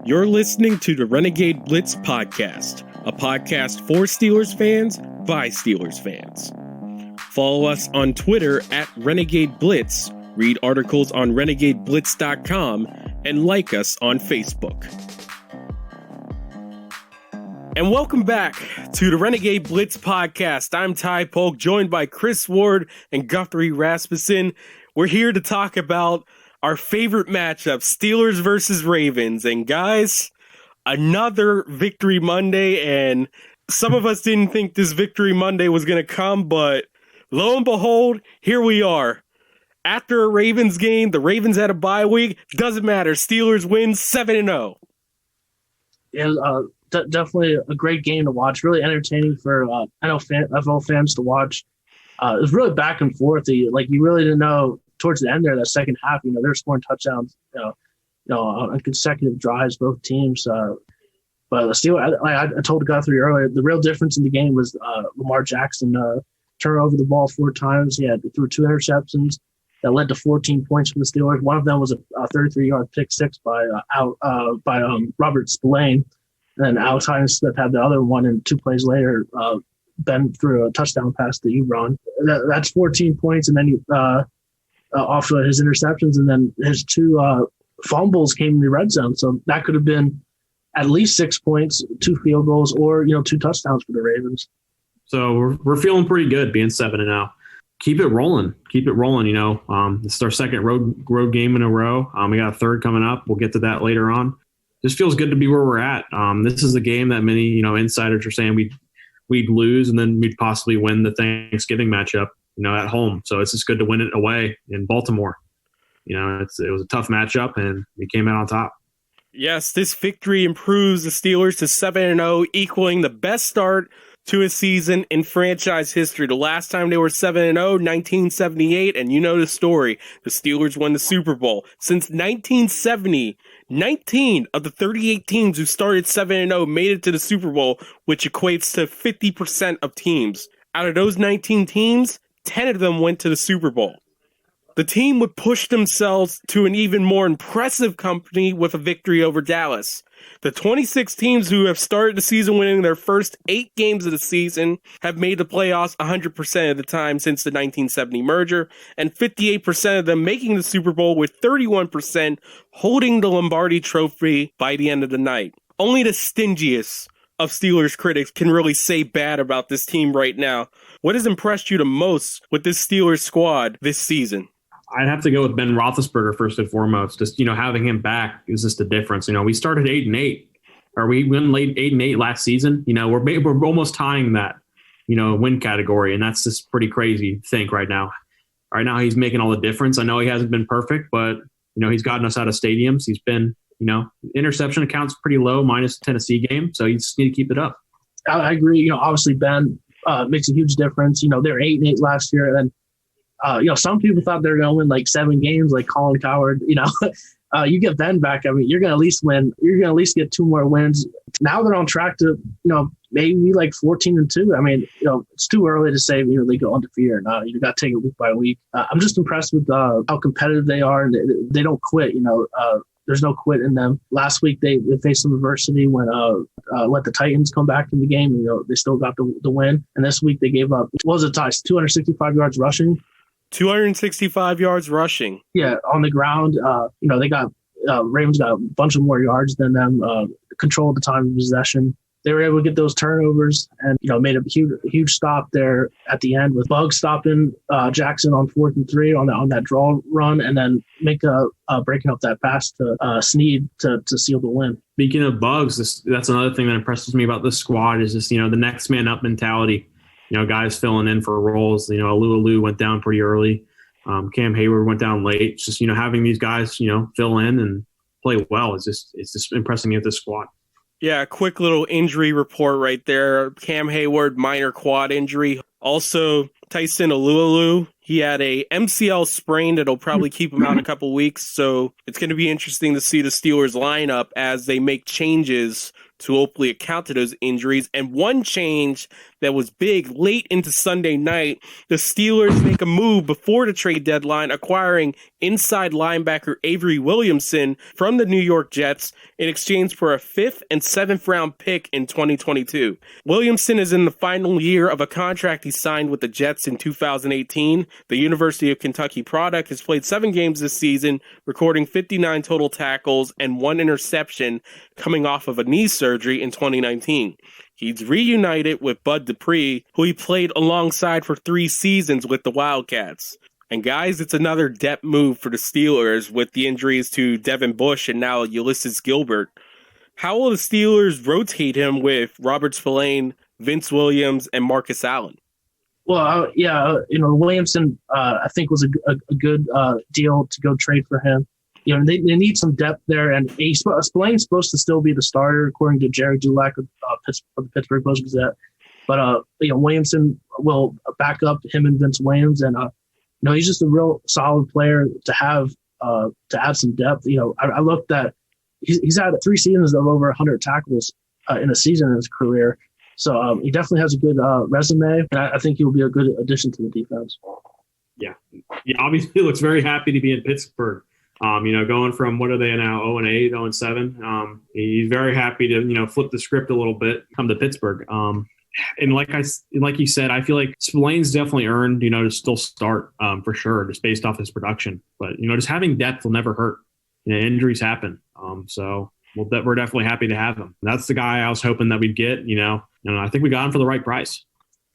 You're listening to the Renegade Blitz podcast, a podcast for Steelers fans by Steelers fans. Follow us on Twitter at Renegade Blitz, read articles on renegadeblitz.com, and like us on Facebook. And welcome back to the Renegade Blitz podcast. I'm Polk, joined by Chris Ward and Guthrie Rasmussen. We're here to talk about our favorite matchup, Steelers versus Ravens. And guys, another Victory Monday. And some of us didn't think this Victory Monday was going to come, but lo and behold, here we are. After a Ravens game, the Ravens had a bye week. Doesn't matter. Steelers win 7-0. Yeah, definitely a great game to watch. Really entertaining for NFL fans to watch. It was really back and forth. You really didn't know towards the end there, that second half. They were scoring touchdowns, on consecutive drives, both teams. But the Steelers, I told Guthrie earlier, the real difference in the game was Lamar Jackson turned over the ball 4 times. He threw 2 interceptions that led to 14 points for the Steelers. One of them was a 33-yard pick six by Robert Spillane. And then Alex Highsmith had the other one, and 2 plays later, Ben threw a touchdown pass to Ebron. That's 14 points, and then he off of his interceptions, and then his 2 fumbles came in the red zone. So that could have been at least 6 points, 2 field goals, or 2 touchdowns for the Ravens. So we're feeling pretty good being 7-0. Keep it rolling. This is our second road game in a row. We got a third coming up. We'll get to that later on. Just feels good to be where we're at. This is a game that many insiders are saying we'd lose and then we'd possibly win the Thanksgiving matchup at home. So it's just good to win it away in Baltimore. It was a tough matchup and we came out on top. Yes, this victory improves the Steelers to 7-0, equaling the best start to a season in franchise history. The last time they were 7-0, 1978, and you know the story. The Steelers won the Super Bowl. Since 1970, 19 of the 38 teams who started 7-0 made it to the Super Bowl, which equates to 50% of teams. Out of those 19 teams, 10 of them went to the Super Bowl. The team would push themselves to an even more impressive company with a victory over Dallas. The 26 teams who have started the season winning their first 8 games of the season have made the playoffs 100% of the time since the 1970 merger, and 58% of them making the Super Bowl, with 31% holding the Lombardi Trophy by the end of the night. Only the stingiest of Steelers critics can really say bad about this team right now. What has impressed you the most with this Steelers squad this season? I'd have to go with Ben Roethlisberger first and foremost. Just, having him back is just the difference. We started 8-8, or we went late 8-8 last season. We're almost tying that, win category. And that's just pretty crazy to think right now. Right now, he's making all the difference. I know he hasn't been perfect, but, he's gotten us out of stadiums. He's been, interception account's pretty low, minus the Tennessee game. So you just need to keep it up. I agree. Obviously Ben makes a huge difference. They were 8-8 last year, and some people thought they were going to win 7 games, like Colin Coward. You get Ben back. I mean, you're going to at least win. You're going to at least get 2 more wins. Now they're on track to, maybe 14-2. I mean, it's too early to say, they go undefeated or not. You got to take it week by week. I'm just impressed with how competitive they are, and they don't quit. There's no quit in them. Last week they faced some adversity when let the Titans come back in the game. They still got the win. And this week they gave up. What was it, Ty? 265 yards rushing. 265 yards rushing. Yeah, on the ground. They got Ravens got a bunch of more yards than them. Controlled the time of possession. They were able to get those turnovers and made a huge stop there at the end with Buggs stopping Jackson on 4th and 3 on that draw run, and then make breaking up that pass to Snead to seal the win. Speaking of Buggs, that's another thing that impresses me about this squad is just the next man up mentality. Guys filling in for roles. Alulu went down pretty early. Cam Hayward went down late. It's just, having these guys, fill in and play well. It's just impressing me with this squad. Yeah, quick little injury report right there. Cam Hayward, minor quad injury. Also, Tyson Alulu, he had a MCL sprain that'll probably keep him out a couple weeks. So it's going to be interesting to see the Steelers lineup as they make changes to hopefully account to those injuries. And one change that was big late into Sunday night, the Steelers make a move before the trade deadline, acquiring inside linebacker Avery Williamson from the New York Jets in exchange for a 5th and 7th round pick in 2022. Williamson is in the final year of a contract he signed with the Jets in 2018. The University of Kentucky product has played 7 games this season, recording 59 total tackles and 1 interception coming off of a knee surgery in 2019. He's reunited with Bud Dupree, who he played alongside for 3 seasons with the Wildcats. And guys, it's another depth move for the Steelers with the injuries to Devin Bush and now Ulysses Gilbert. How will the Steelers rotate him with Robert Spillane, Vince Williams, and Marcus Allen? Well, Williamson, I think was a good deal to go trade for him. They need some depth there, and Spillane's supposed to still be the starter, according to Jerry Dulac of the Pittsburgh Post-Gazette. But Williamson will back up him and Vince Williams, and he's just a real solid player to have to add some depth. I looked at he's had 3 seasons of over 100 tackles in a season in his career, so he definitely has a good resume, and I think he will be a good addition to the defense. Yeah, obviously he looks very happy to be in Pittsburgh. Going from, what are they now, 0-8, 0-7. He's very happy to, flip the script a little bit, come to Pittsburgh. And like you said, I feel like Spillane's definitely earned, to still start for sure, just based off his production. But, just having depth will never hurt. Injuries happen. So we're definitely happy to have him. That's the guy I was hoping that we'd get, and I think we got him for the right price.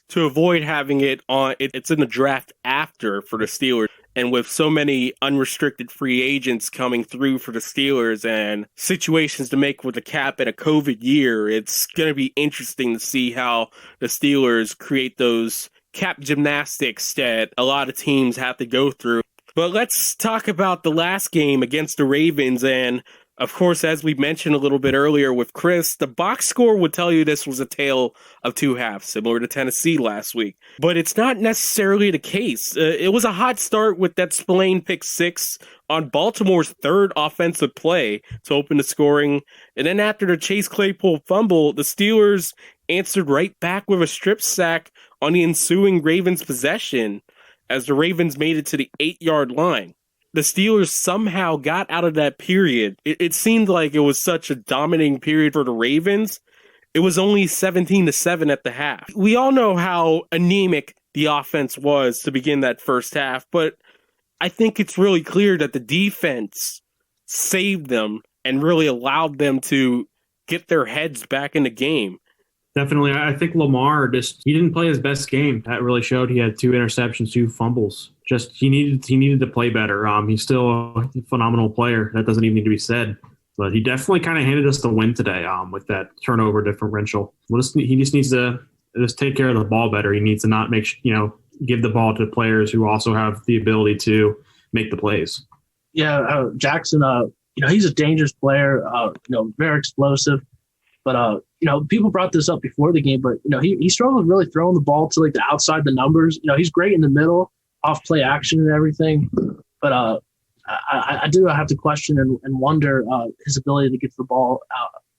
To avoid having it on, it's in the draft after for the Steelers. And with so many unrestricted free agents coming through for the Steelers and situations to make with the cap in a COVID year, it's going to be interesting to see how the Steelers create those cap gymnastics that a lot of teams have to go through. But let's talk about the last game against the Ravens. And of course, as we mentioned a little bit earlier with Chris, the box score would tell you this was a tale of 2 halves, similar to Tennessee last week. But it's not necessarily the case. It was a hot start with that Spillane pick 6 on Baltimore's 3rd offensive play to open the scoring. And then after the Chase Claypool fumble, the Steelers answered right back with a strip sack on the ensuing Ravens possession as the Ravens made it to the 8-yard line. The Steelers somehow got out of that period. It seemed like it was such a dominating period for the Ravens. It was only 17-7 at the half. We all know how anemic the offense was to begin that first half, but I think it's really clear that the defense saved them and really allowed them to get their heads back in the game. Definitely. I think Lamar he didn't play his best game. That really showed. He had 2 interceptions, 2 fumbles. He needed to play better. He's still a phenomenal player. That doesn't even need to be said. But he definitely kind of handed us the win today with that turnover differential. He just needs to just take care of the ball better. He needs to not give the ball to players who also have the ability to make the plays. Yeah, Jackson, he's a dangerous player, very explosive. But, people brought this up before the game, but, he struggled really throwing the ball to, the outside the numbers. He's great in the middle, off play action and everything. But I do have to question and wonder his ability to get the ball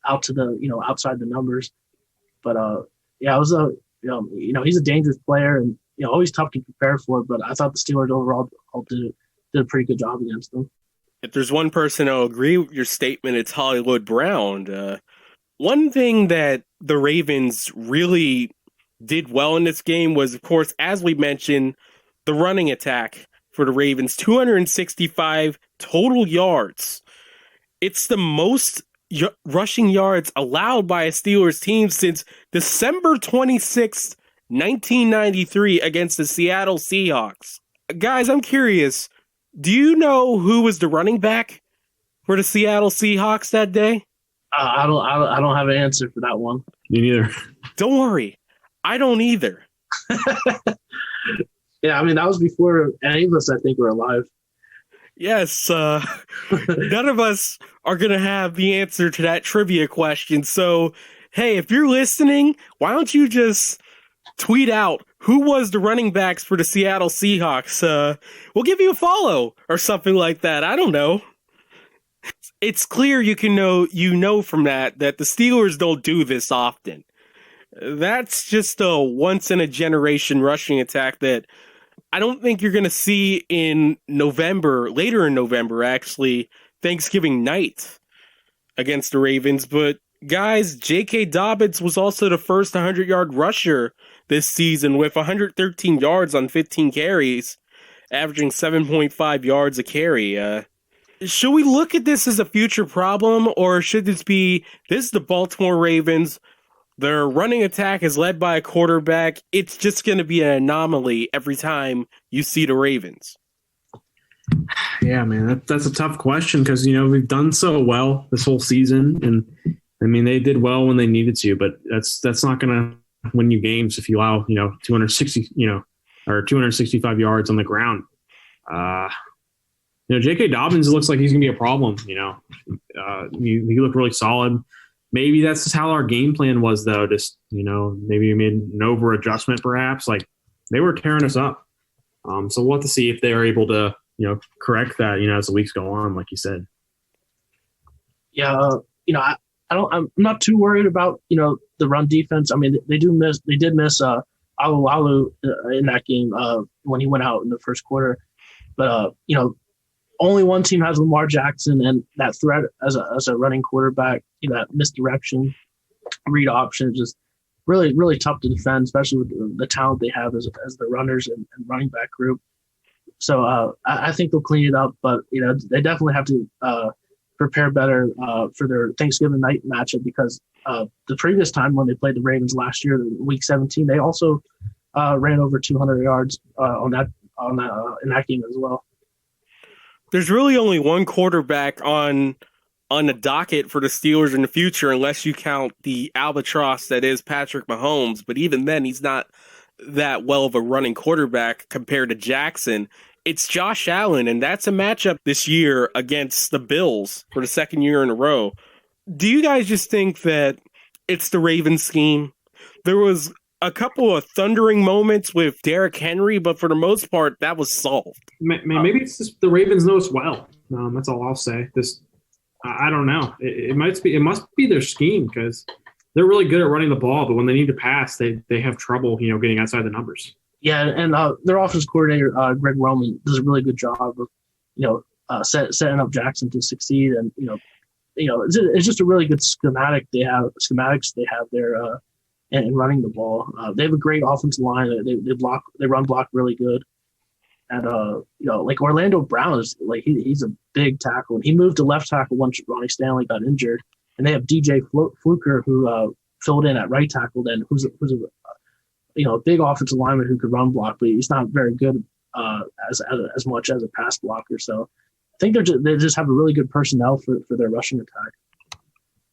out to the, outside the numbers. But, it was he's a dangerous player and, always tough to prepare for. But I thought the Steelers overall did a pretty good job against them. If there's one person I'll agree with your statement, it's Hollywood Brown. One thing that the Ravens really did well in this game was, of course, as we mentioned, the running attack for the Ravens, 265 total yards. It's the most rushing yards allowed by a Steelers team since December 26th, 1993 against the Seattle Seahawks. Guys, I'm curious, do you know who was the running back for the Seattle Seahawks that day? I don't have an answer for that one. Me neither. Don't worry. I don't either. Yeah, that was before any of us, I think, were alive. Yes. None of us are going to have the answer to that trivia question. So, hey, if you're listening, why don't you just tweet out who was the running backs for the Seattle Seahawks? We'll give you a follow or something like that. I don't know. it's clear you know from that the Steelers don't do this often. That's just a once in a generation rushing attack that I don't think you're going to see later in November, actually, Thanksgiving night against the Ravens. But guys, J.K. Dobbins was also the first 100-yard rusher this season with 113 yards on 15 carries, averaging 7.5 yards a carry. Should we look at this as a future problem, or should this is the Baltimore Ravens? Their running attack is led by a quarterback. It's just going to be an anomaly every time you see the Ravens. Yeah, man, that's a tough question because, we've done so well this whole season. And, I mean, they did well when they needed to, but that's not going to win you games if you allow, 260, or 265 yards on the ground. J.K. Dobbins looks like he's going to be a problem. He looked really solid. Maybe that's just how our game plan was, though. Just, maybe we made an over adjustment, perhaps. Like, they were tearing us up. So we'll have to see if they're able to, correct that, as the weeks go on, like you said. Yeah, I'm not too worried about, the run defense. I mean, they did miss Alu in that game when he went out in the first quarter. But, only one team has Lamar Jackson, and that threat as a running quarterback, that misdirection, read option, just really, really tough to defend, especially with the talent they have as the runners and running back group. So I think they'll clean it up, but they definitely have to prepare better for their Thanksgiving night matchup because the previous time when they played the Ravens last year, Week 17, they also ran over 200 yards in that game as well. There's really only one quarterback on the docket for the Steelers in the future, unless you count the albatross that is Patrick Mahomes. But even then, he's not that well of a running quarterback compared to Jackson. It's Josh Allen, and that's a matchup this year against the Bills for the second year in a row. Do you guys just think that it's the Ravens scheme? There was a couple of thundering moments with Derrick Henry, but for the most part, that was solved. Maybe it's just the Ravens know us well. That's all I'll say. I don't know. It must be their scheme because they're really good at running the ball, but when they need to pass, they have trouble, getting outside the numbers. Yeah, and their offense coordinator, Greg Roman, does a really good job of, setting up Jackson to succeed, and it's just a really good schematics they have there. And running the ball. They have a great offensive line. They run block really good. And, like Orlando Brown is like, he's a big tackle. And he moved to left tackle once Ronnie Stanley got injured. And they have DJ Fluker who filled in at right tackle then, who's a big offensive lineman who could run block, but he's not very good as much as a pass blocker. So I think they just have a really good personnel for their rushing attack.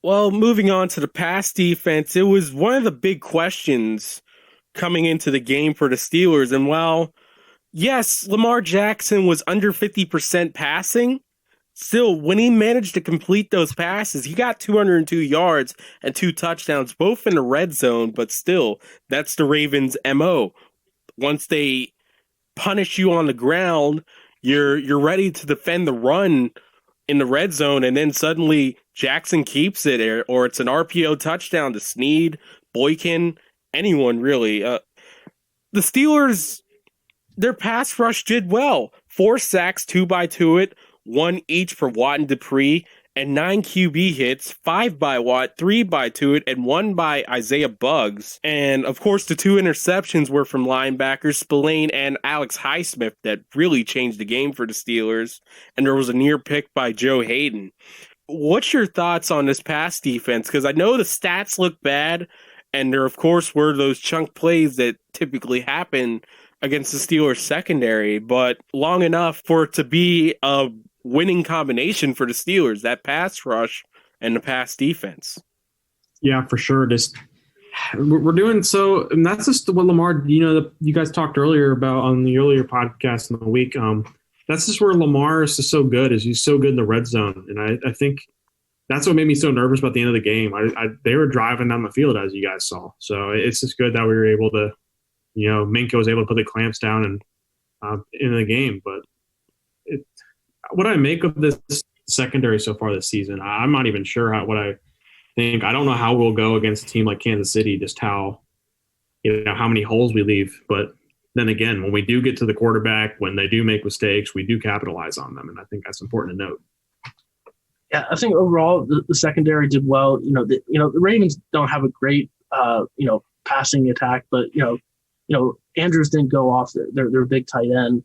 Well, moving on to the pass defense, it was one of the big questions coming into the game for the Steelers. And while, yes, Lamar Jackson was under 50% passing, still, when he managed to complete those passes, he got 202 yards and 2 touchdowns, both in the red zone, but still, that's the Ravens' MO. Once they punish you on the ground, you're ready to defend the run in the red zone, and then suddenly Jackson keeps it, or it's an RPO touchdown to Snead, Boykin, anyone really. The Steelers, their pass rush did well. 4 sacks, 2 by Tuitt, 1 each for Watt and Dupree, and 9 QB hits, 5 by Watt, 3 by Tuitt, and 1 by Isaiah Buggs. And, of course, the 2 interceptions were from linebackers Spillane and Alex Highsmith that really changed the game for the Steelers. And there was a near pick by Joe Hayden. What's your thoughts on this pass defense? Because I know the stats look bad, and there, of course, were those chunk plays that typically happen against the Steelers secondary, but long enough for it to be a winning combination for the Steelers, that pass rush and the pass defense. Yeah, for sure. We're doing so, and that's just what Lamar, you guys talked earlier about on the earlier podcast in the week. That's just where Lamar is just so good, is he's so good in the red zone. And I think that's what made me so nervous about the end of the game. They were driving down the field, as you guys saw. So it's just good that we were able to, Minka was able to put the clamps down and in the game. But what I make of this secondary so far this season. I'm not even sure what I think. I don't know how we'll go against a team like Kansas City, just how many holes we leave. But then again, when we do get to the quarterback, when they do make mistakes, we do capitalize on them. And I think that's important to note. Yeah, I think overall the secondary did well. The Ravens don't have a great passing attack, but Andrews didn't go off their big tight end.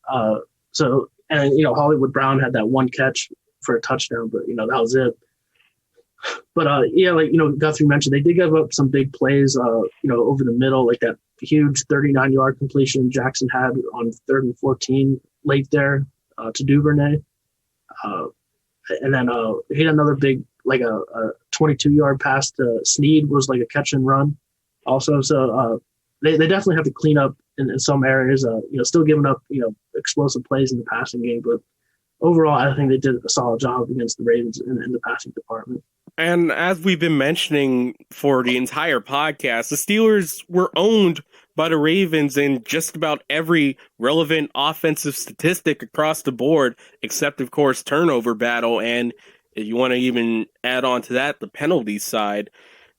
Hollywood Brown had that one catch for a touchdown, but that was it. But Guthrie mentioned, they did give up some big plays over the middle, like that huge 39-yard completion Jackson had on 3rd and 14 late there to Duvernay. And then he had another big, like a 22-yard pass to Snead was like a catch and run also. So they definitely have to clean up in some areas, still giving up, explosive plays in the passing game. But overall, I think they did a solid job against the Ravens in the passing department. And as we've been mentioning for the entire podcast, the Steelers were owned by the Ravens in just about every relevant offensive statistic across the board, except, of course, turnover battle. And if you want to even add on to that, the penalty side,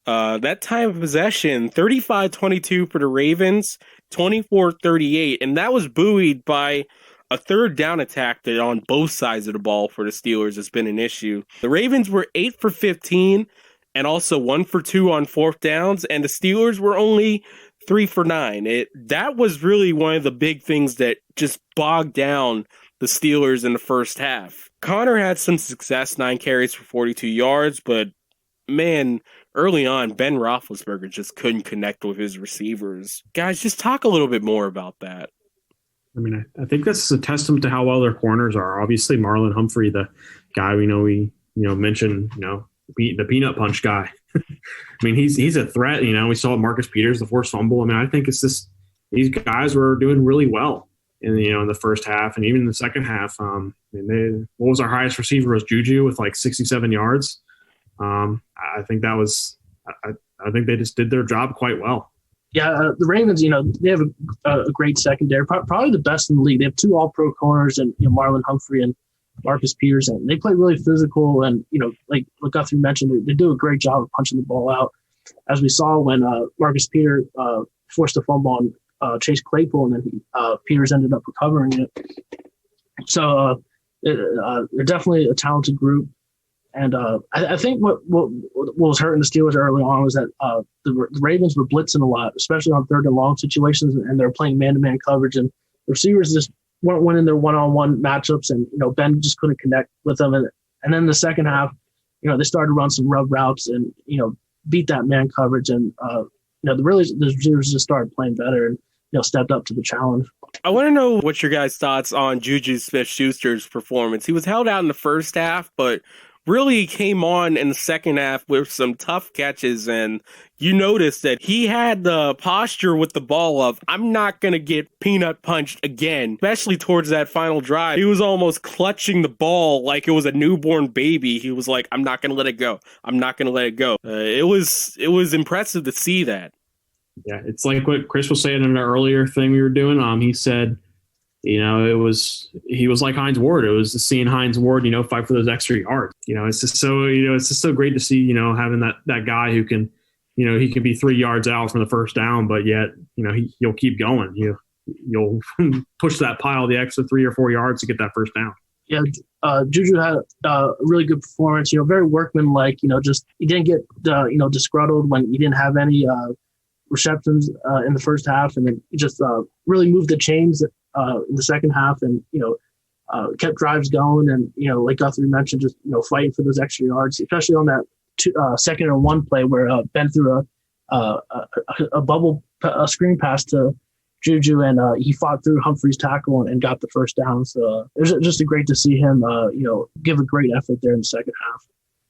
that time of possession, 35-22 for the Ravens, 24-38. And that was buoyed by a third down attack that on both sides of the ball for the Steelers has been an issue. The Ravens were 8 for 15 and also 1 for 2 on fourth downs, and the Steelers were only 3 for 9. That was really one of the big things that just bogged down the Steelers in the first half. Connor had some success, 9 carries for 42 yards, but man, early on, Ben Roethlisberger just couldn't connect with his receivers. Guys, just talk a little bit more about that. I mean, I think that's a testament to how well their corners are. Obviously, Marlon Humphrey, the guy we mentioned, the peanut punch guy. I mean, he's a threat. We saw Marcus Peters, the forced fumble. I mean, I think it's just these guys were doing really well in the first half and even in the second half. What was our highest receiver was Juju with like 67 yards. I think that was. I think they just did their job quite well. Yeah, the Ravens, they have a great secondary, probably the best in the league. They have 2 all-pro corners and Marlon Humphrey and Marcus Peters, and they play really physical. And like what Guthrie mentioned, they do a great job of punching the ball out, as we saw when Marcus Peters forced a fumble on Chase Claypool, and then Peters ended up recovering it. So they're definitely a talented group. And I think what was hurting the Steelers early on was that the Ravens were blitzing a lot, especially on 3rd and long situations, and they're playing man-to-man coverage, and the receivers just weren't winning their one-on-one matchups, and Ben just couldn't connect with them. And then the second half, they started to run some rub routes and beat that man coverage, and the receivers just started playing better and stepped up to the challenge. I want to know what your guys' thoughts on Juju SmithSchuster's performance. He was held out in the first half, but really came on in the second half with some tough catches, and you noticed that he had the posture with the ball of, I'm not going to get peanut punched again, especially towards that final drive. He was almost clutching the ball like it was a newborn baby. He was like, I'm not going to let it go. I'm not going to let it go. It was impressive to see that. Yeah, it's like what Chris was saying in an earlier thing we were doing. He said, he was like Hines Ward. It was seeing Hines Ward, fight for those extra yards. It's just so great to see, having that guy who can, he can be 3 yards out from the first down, but yet, he'll keep going. You'll push that pile the extra 3 or 4 yards to get that first down. Yeah, Juju had a really good performance. Very workmanlike. Just he didn't get disgruntled when he didn't have any receptions in the first half, and then he just really moved the chains in the second half, and kept drives going, and like Guthrie mentioned, just fighting for those extra yards, especially on that 2nd and 1 play where Ben threw a bubble screen pass to Juju, and he fought through Humphrey's tackle and got the first down. So it was just great to see him give a great effort there in the second half.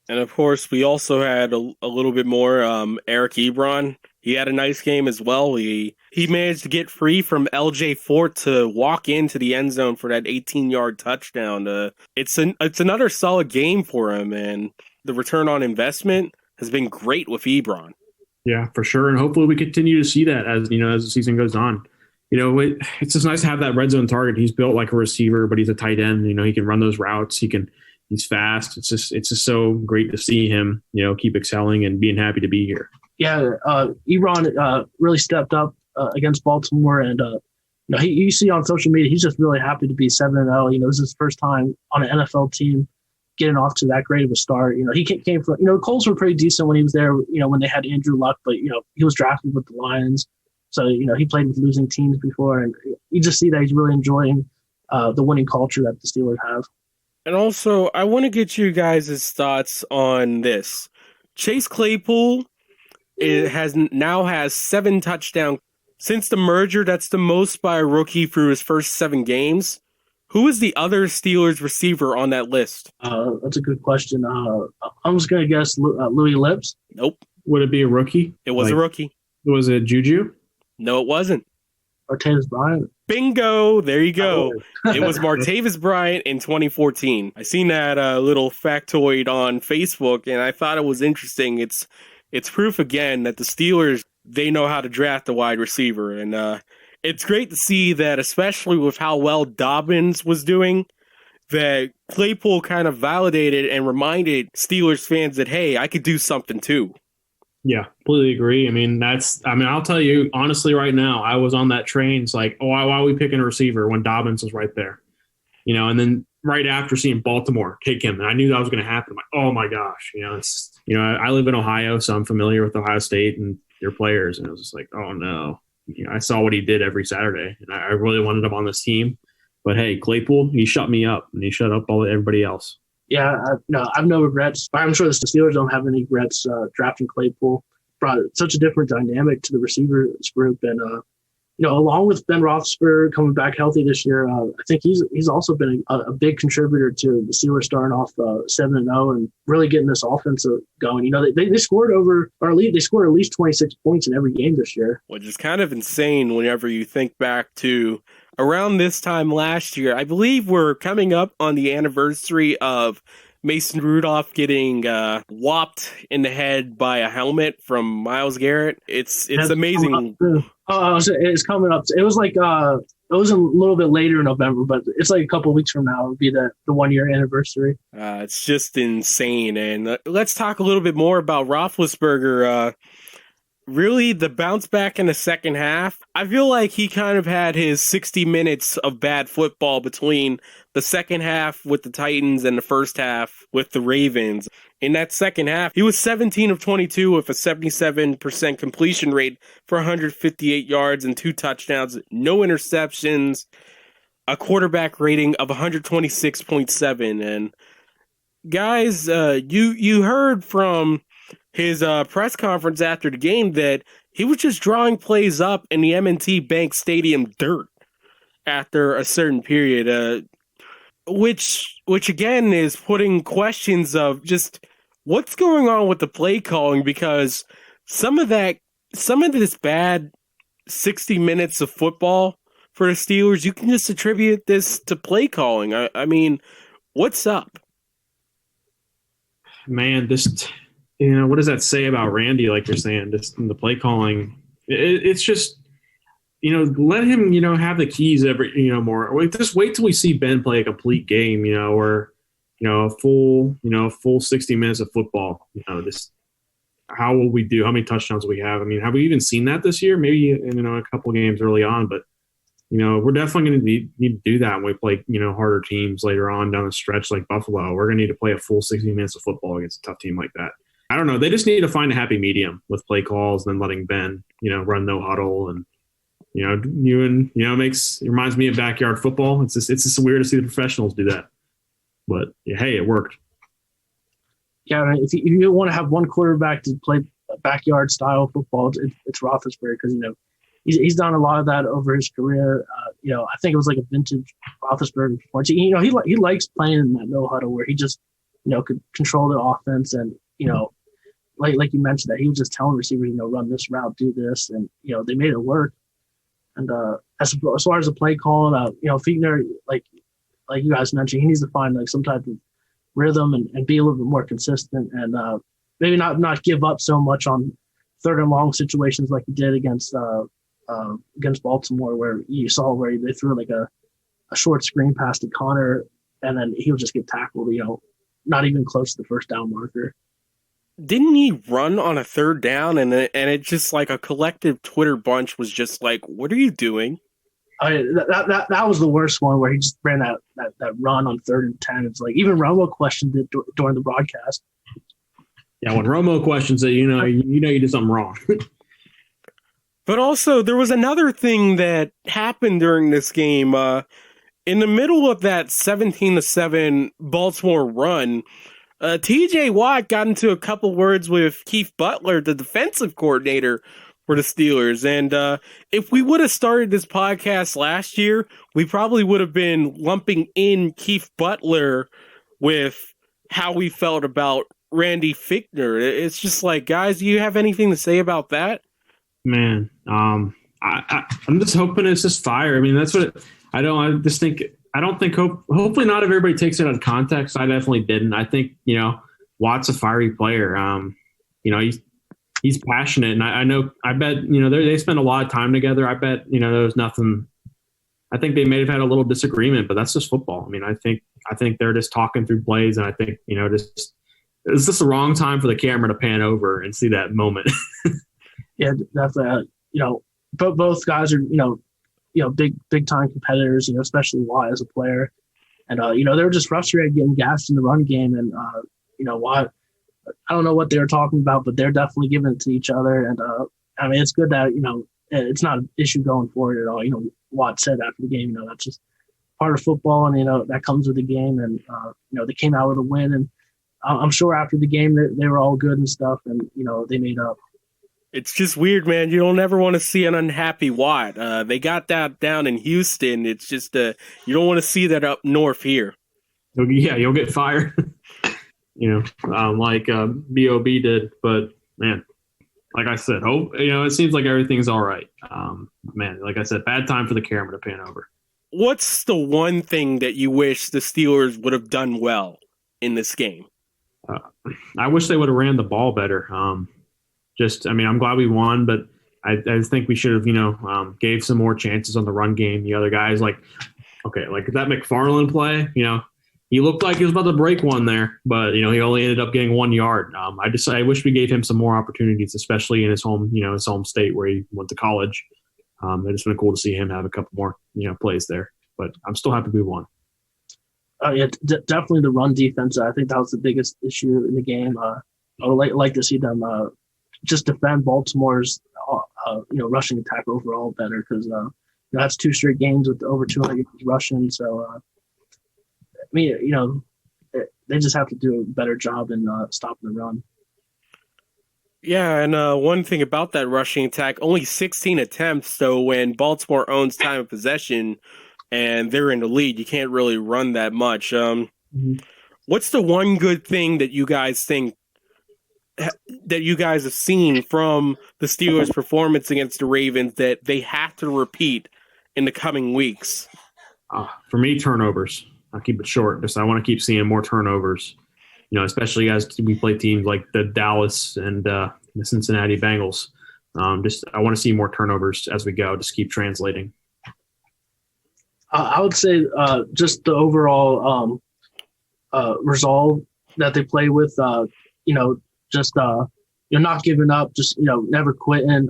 And of course, we also had a little bit more Eric Ebron. He had a nice game as well. He managed to get free from LJ Fort to walk into the end zone for that 18-yard touchdown. It's another solid game for him, and the return on investment has been great with Ebron. Yeah, for sure, and hopefully we continue to see that as the season goes on. It's just nice to have that red zone target. He's built like a receiver, but he's a tight end. He can run those routes. He can He's fast. It's just so great to see him, keep excelling and being happy to be here. Yeah, Ebron really stepped up against Baltimore, and you see on social media he's just really happy to be 7-0. This is his first time on an NFL team getting off to that great of a start. He came from Colts were pretty decent when he was there. When they had Andrew Luck, but he was drafted with the Lions, so he played with losing teams before, and you just see that he's really enjoying the winning culture that the Steelers have. And also, I want to get you guys' thoughts on this. Chase Claypool has 7 touchdowns. Since the merger, that's the most by a rookie through his first 7 games. Who is the other Steelers receiver on that list? That's a good question. I'm just going to guess Louis Lips. Nope. Would it be a rookie? It was a rookie. Was it Juju? No, it wasn't. Martavis Bryant. Bingo! There you go. It was Martavis Bryant in 2014. I seen that little factoid on Facebook, and I thought it was interesting. It's proof again that the Steelers, they know how to draft a wide receiver, and it's great to see that, especially with how well Dobbins was doing, that Claypool kind of validated and reminded Steelers fans that, hey, I could do something too. Yeah, completely agree. I'll tell you, honestly, right now, I was on that train. It's like, why are we picking a receiver when Dobbins was right there? And then right after seeing Baltimore take him, and I knew that was going to happen. I'm like, oh my gosh, I live in Ohio, so I'm familiar with Ohio State and their players. And it was just like, oh no. I saw what he did every Saturday, and I really wanted him on this team. But hey, Claypool, he shut me up, and he shut up everybody else. Yeah, I've no regrets. I'm sure the Steelers don't have any regrets drafting Claypool. Brought such a different dynamic to the receivers group, and along with Ben Roethlisberger coming back healthy this year, I think he's also been a big contributor to the Steelers starting off 7-0 and really getting this offense going. They scored they scored at least 26 points in every game this year, which is kind of insane whenever you think back to around this time last year. I believe we're coming up on the anniversary of Mason Rudolph getting whopped in the head by a helmet from Myles Garrett. It's amazing. It's coming up. It was like it was a little bit later in November, but it's like a couple of weeks from now. It would be the 1-year anniversary. It's just insane. And let's talk a little bit more about Roethlisberger. Really, the bounce back in the second half, I feel like he kind of had his 60 minutes of bad football between the second half with the Titans and the first half with the Ravens. In that second half, he was 17 of 22 with a 77% completion rate for 158 yards and 2 touchdowns, no interceptions, a quarterback rating of 126.7. And guys, you heard from his press conference after the game that he was just drawing plays up in the M&T Bank Stadium dirt after a certain period, which again is putting questions of just what's going on with the play calling, because some of this bad 60 minutes of football for the Steelers, you can just attribute this to play calling. I mean, what's up? Man, what does that say about Randy? Like you're saying, just in the play calling, it's just, let him, have the keys more. Just wait till we see Ben play a complete game, or, a full 60 minutes of football. How will we do? How many touchdowns will we have? Have we even seen that this year? Maybe in a couple games early on, but we're definitely going to need to do that when we play, harder teams later on down the stretch like Buffalo. We're going to need to play a full 60 minutes of football against a tough team like that. I don't know. They just need to find a happy medium with play calls and then letting Ben, run no huddle and, reminds me of backyard football. It's just weird to see the professionals do that. But hey, it worked. Yeah, if you want to have one quarterback to play backyard style football, it's Roethlisberger, because he's done a lot of that over his career. I think it was like a vintage Roethlisberger performance. He likes playing in that no huddle where he just could control the offense, and like you mentioned, that he was just telling receivers, run this route, do this, and they made it work. And as far as the play calling, Fichtner, like you guys mentioned, he needs to find like some type of rhythm and be a little bit more consistent, and maybe not give up so much on third and long situations like he did against Baltimore, where you saw where they threw like a short screen pass to Connor, and then he would just get tackled, not even close to the first down marker. Didn't he run on a third down and it just like a collective Twitter bunch was just like, what are you doing? That was the worst one where he just ran that run on 3rd and 10. It's like even Romo questioned it during the broadcast. Yeah, when Romo questions it, you know you did something wrong. But also, there was another thing that happened during this game. In the middle of that 17-7 Baltimore run, T.J. Watt got into a couple words with Keith Butler, the defensive coordinator for the Steelers. And if we would have started this podcast last year, we probably would have been lumping in Keith Butler with how we felt about Randy Fichtner. It's just like, guys, do you have anything to say about that? Man, I'm just hoping it's just fire. I mean, that's what hopefully not everybody takes it out of context. I definitely didn't. I think, Watt's a fiery player. He's passionate, and I bet, they spend a lot of time together. I bet, there was nothing. I think they may have had a little disagreement, but that's just football. I mean, I think they're just talking through plays, and I think, it's just the wrong time for the camera to pan over and see that moment. Yeah, definitely. But both guys are, big time competitors, especially Watt as a player. And, they were just frustrated getting gassed in the run game. And, Watt, I don't know what they were talking about, but they're definitely giving it to each other. And, it's good that, it's not an issue going forward at all. Watt said after the game, that's just part of football. And, that comes with the game. And, they came out with a win. And I'm sure after the game they were all good and stuff. And, they made up. It's just weird, man. You don't ever want to see an unhappy Watt. They got that down in Houston. It's just you don't want to see that up north here. Yeah, you'll get fired. Like B.O.B. did. But, man, like I said, it seems like everything's all right. Man, like I said, bad time for the camera to pan over. What's the one thing that you wish the Steelers would have done well in this game? I wish they would have ran the ball better. I'm glad we won, but I think we should have, gave some more chances on the run game. The other guys, like that McFarland play, he looked like he was about to break one there, but, he only ended up getting 1 yard. I wish we gave him some more opportunities, especially in his home state where he went to college. It's been cool to see him have a couple more, plays there, but I'm still happy we won. Definitely the run defense. I think that was the biggest issue in the game. I would like to see them, just defend Baltimore's, rushing attack overall better because that's 2 straight games with over 200 yards rushing. So, they just have to do a better job in stopping the run. Yeah, and one thing about that rushing attack, only 16 attempts. So when Baltimore owns time of possession and they're in the lead, you can't really run that much. What's the one good thing that you guys think that you guys have seen from the Steelers' performance against the Ravens that they have to repeat in the coming weeks? For me, turnovers. I'll keep it short. I want to keep seeing more turnovers, especially as we play teams like the Dallas and the Cincinnati Bengals. I want to see more turnovers as we go. Just keep translating. I would say just the overall resolve that they play with, just not giving up, just never quitting.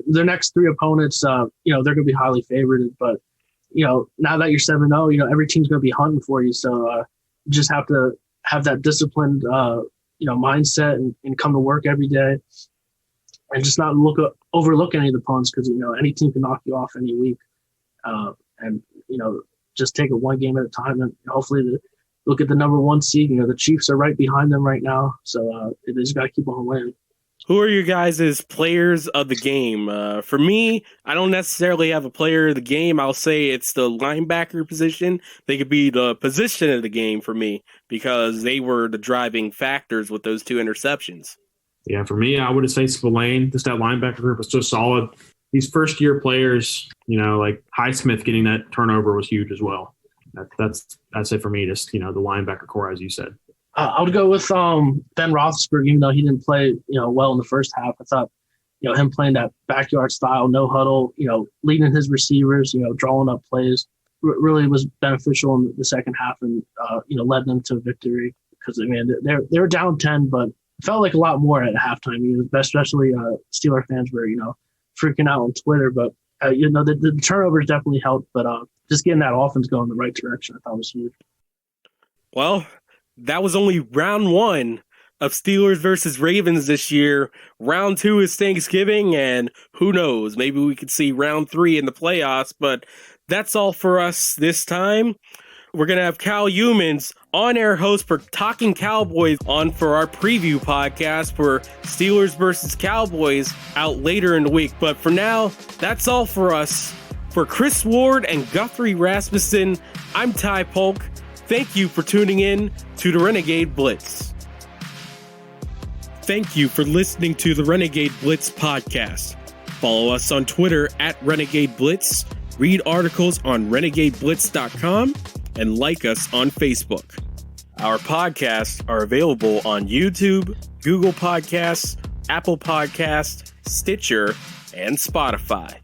Their next 3 opponents, they're going to be highly favored. But now that you're 7-0, every team's going to be hunting for you. So you just have to have that disciplined, mindset and come to work every day, and just not overlook any of the opponents because any team can knock you off any week. And just take it one game at a time, and hopefully look at the number 1 seed. The Chiefs are right behind them right now, so they just got to keep on winning. Who are your guys' players of the game? For me, I don't necessarily have a player of the game. I'll say it's the linebacker position. They could be the position of the game for me because they were the driving factors with those 2 interceptions. Yeah, for me, I would say Spillane. Just that linebacker group was so solid. These first-year players, like Highsmith getting that turnover was huge as well. That's it for me. Just the linebacker core, as you said. I would go with Ben Roethlisberger, even though he didn't play well in the first half. I thought him playing that backyard style, no huddle, leading his receivers, drawing up plays, really was beneficial in the second half and led them to victory. because I mean they were down 10, but it felt like a lot more at halftime. Especially Steeler fans were freaking out on Twitter, but the turnovers definitely helped. But just getting that offense going in the right direction, I thought was huge. Well, that was only round 1 of Steelers versus Ravens this year. Round 2 is Thanksgiving, and who knows, maybe we could see round 3 in the playoffs, but that's all for us this time. We're going to have Cal Humans, on-air host for Talking Cowboys, on for our preview podcast for Steelers versus Cowboys out later in the week. But for now, that's all for us. For Chris Ward and Guthrie Rasmussen, I'm Ty Polk. Thank you for tuning in to the Renegade Blitz. Thank you for listening to the Renegade Blitz podcast. Follow us on Twitter at Renegade Blitz, read articles on renegadeblitz.com, and like us on Facebook. Our podcasts are available on YouTube, Google Podcasts, Apple Podcasts, Stitcher, and Spotify.